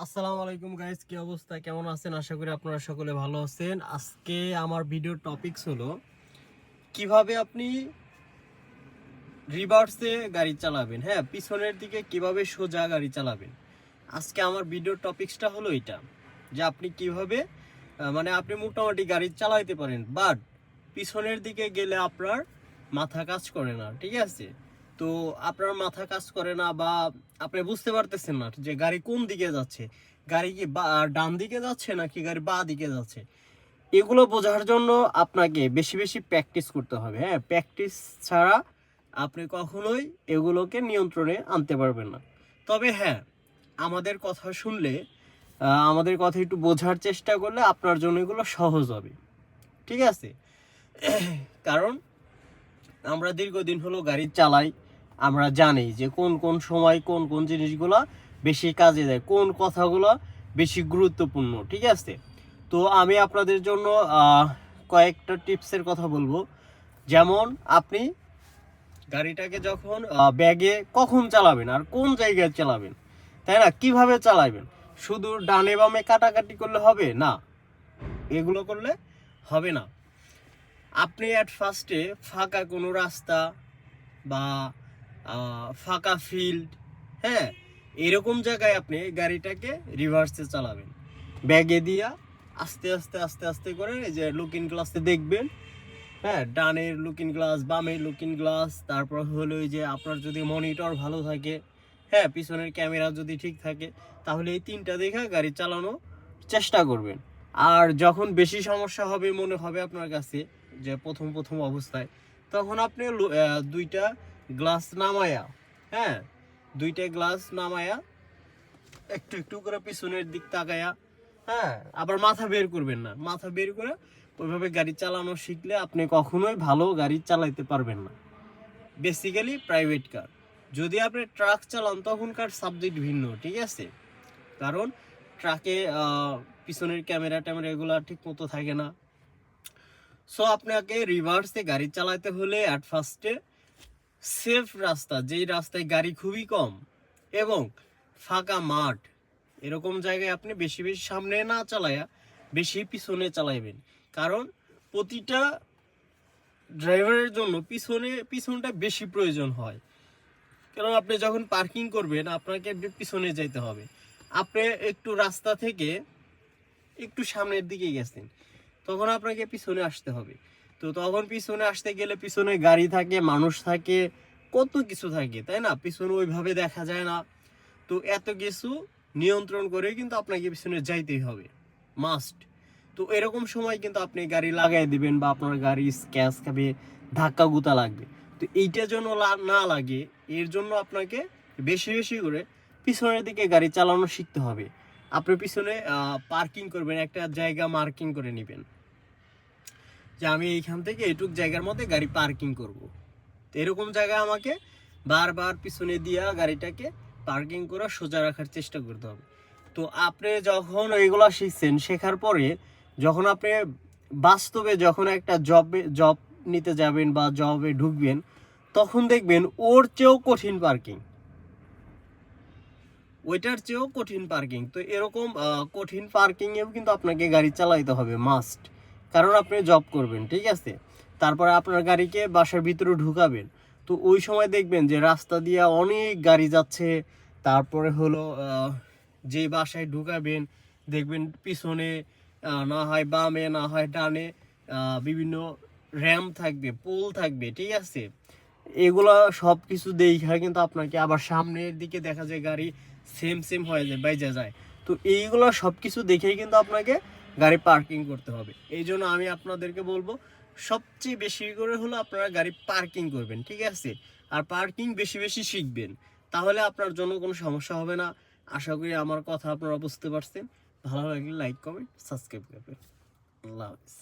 আসসালামু আলাইকুম গাইস, কি অবস্থা, কেমন আছেন? আশা করি আপনারা সকলে ভালো আছেন। আজকে আমার ভিডিওর টপিকস হলো কিভাবে আপনি রিভার্সে গাড়ি চালাবেন। হ্যাঁ, পিছনের দিকে কিভাবে সোজা গাড়ি চালাবেন। আজকে আমার ভিডিওর টপিকসটা হলো এটা, যে আপনি কিভাবে মানে আপনি মোটামুটি গাড়ি চালাইতে পারেন, বাট পিছনের দিকে গেলে আপনার মাথা কাজ করে না। ঠিক আছে, তো আপনার মাথা কাজ করে না বা আপনি বুঝতে পারতেছেন না যে গাড়ি কোন দিকে যাচ্ছে, গাড়ি কি ডান দিকে যাচ্ছে নাকি গাড়ি বাঁ দিকে যাচ্ছে। এগুলো বোঝার জন্য আপনাকে বেশি বেশি প্র্যাকটিস করতে হবে। হ্যাঁ, প্র্যাকটিস ছাড়া আপনি কখনোই এগুলোকে নিয়ন্ত্রণে আনতে পারবেন না। তবে হ্যাঁ, আমাদের কথা শুনলে, আমাদের কথা একটু বোঝার চেষ্টা করলে আপনার জন্য এগুলো সহজ হবে। ঠিক আছে, কারণ আমরা দীর্ঘদিন হলো গাড়ি চালাই, আমরা জানি যে কোন কোন সময় কোন কোন জিনিসগুলো বেশি কাজে দেয়, কোন কথাগুলো বেশি গুরুত্বপূর্ণ। ঠিক আছে, তো আমি আপনাদের জন্য কয়েকটা টিপসের কথা বলবো। যেমন আপনি গাড়িটাকে যখন ব্যাগে কখন চালাবেন আর কোন জায়গায় চালাবেন, তাই না? কিভাবে চালাবেন, শুধু ডানে বামে কাটাকাটি করলে হবে না, এগুলো করলে হবে না। আপনি অ্যাট ফার্স্টে ফাঁকা কোনো রাস্তা বা ফাঁকা ফিল্ড, হ্যাঁ, এরকম জায়গায় আপনি গাড়িটাকে রিভার্সে চালাবেন। ব্যাগে দিয়া আস্তে আস্তে আস্তে আস্তে করে এই যে লুকিং গ্লাসে দেখবেন। হ্যাঁ, ডানের লুকিং গ্লাস, বামের লুকিং গ্লাস, তারপর হলো ওই যে আপনার যদি মনিটর ভালো থাকে, হ্যাঁ, পিছনের ক্যামেরা যদি ঠিক থাকে, তাহলে এই তিনটা দেখে গাড়ি চালানোর চেষ্টা করবেন। আর যখন বেশি সমস্যা হবে মনে হবে আপনার কাছে, যে প্রথম প্রথম অবস্থায়, তখন আপনি দুইটা গ্লাস নামায়া, হ্যাঁ, দুইটা গ্লাস নামায়া একটু একটু করে পিছনের দিক তাকায়া, হ্যাঁ, আবার মাথা বের করবেন না, মাথা বের করে ওইভাবে গাড়ি চালানো শিখলে আপনি কখনোই ভালো গাড়ি চালাইতে পারবেন না। বেসিক্যালি প্রাইভেট কার, যদি আপনি ট্রাক চালান তখনকার সাবজেক্ট ভিন্ন। ঠিক আছে, কারণ ট্রাকে পিছনের ক্যামেরা ট্যামেরা এগুলো ঠিক মতো থাকে না। সো আপনাকে রিভার্সে গাড়ি চালাতে হলে অ্যাট ফার্স্টে সেফ রাস্তা, যেই রাস্তায় গাড়ি খুবই কম এবং ফাঁকা মাঠ, এরকম জায়গায় আপনি বেশি বেশি সামনে না চালায়া বেশি পিছনে চালাইবেন। কারণ প্রতিটা ড্রাইভারের জন্য পিছনটা বেশি প্রয়োজন হয়। কারণ আপনি যখন পার্কিং করবেন আপনাকে পিছনে যেতে হবে। আপনি একটু রাস্তা থেকে একটু সামনের দিকে গেছেন, তখন আপনাকে পিছনে আসতে হবে। তো তখন পিছনে আসতে গেলে পিছনে গাড়ি থাকে, মানুষ থাকে, কত কিছু থাকে, তাই না? পিছনে ওইভাবে দেখা যায় না। তো এত কিছু নিয়ন্ত্রণ করে কিন্তু আপনাকে পিছনে যাইতেই হবে, মাস্ট। তো এরকম সময় কিন্তু আপনি গাড়ি লাগাই দিবেন বা আপনার গাড়ি স্ক্র্যাচ খাবে, ধাক্কা গুতা লাগবে। তো এইটা জন্য না লাগে, এর জন্য আপনাকে বেশি বেশি করে পিছনের দিকে গাড়ি চালানো শিখতে হবে। আপনি পিছনে পার্কিং করবেন, একটা জায়গা মার্কিং করে নেবেন যে আমি এইখান থেকে এইটুক জায়গার মধ্যে গাড়ি পার্কিং করব। তো এরকম জায়গা আমাকে বারবার পিছনে দিয়া গাড়িটাকে পার্কিং করে সোজা রাখার চেষ্টা করতে হবে। তো আপনি যখন এইগুলা শিখছেন, শেখার পরে যখন আপনি বাস্তবে যখন একটা জব নিতে যাবেন বা জবে ঢুকবেন, তখন দেখবেন ওর চেয়েও কঠিন পার্কিং, ওইটার চেয়েও কঠিন পার্কিং। তো এরকম কঠিন পার্কিংয়েও কিন্তু আপনাকে গাড়ি চালাইতে হবে মাস্ট, কারণ আপনি জব করবেন। ঠিক আছে, তারপরে আপনার গাড়িকে বাসার ভিতরে ঢুকাবেন। তো ওই সময় দেখবেন যে রাস্তা দিয়ে অনেক গাড়ি যাচ্ছে। তারপরে হলো যে বাসায় ঢুকাবেন দেখবেন পিছনে না হয় বামে না হয় ডানে বিভিন্ন র্যাম্প থাকবে, পোল থাকবে। ঠিক আছে, এগুলা সব কিছু দেখা কিন্তু আপনাকে আবার সামনের দিকে দেখা যায় গাড়ি সেম সেম হয়ে যায়, বাইজা যায়। তো এইগুলো সব কিছু দেখেই কিন্তু আপনাকে গাড়ি পার্কিং করতে হবে। এই জন্য আমি আপনাদেরকে বলবো সবচেয়ে বেশি করে হলো আপনারা গাড়ি পার্কিং করবেন। ঠিক আছে, আর পার্কিং বেশি বেশি শিখবেন, তাহলে আপনার জন্য কোনো সমস্যা হবে না। আশা করি আমার কথা আপনারা বুঝতে পারছেন। ভালো লাগলে লাইক কমেন্ট সাবস্ক্রাইব করবেন। আল্লাহ হাফিজ।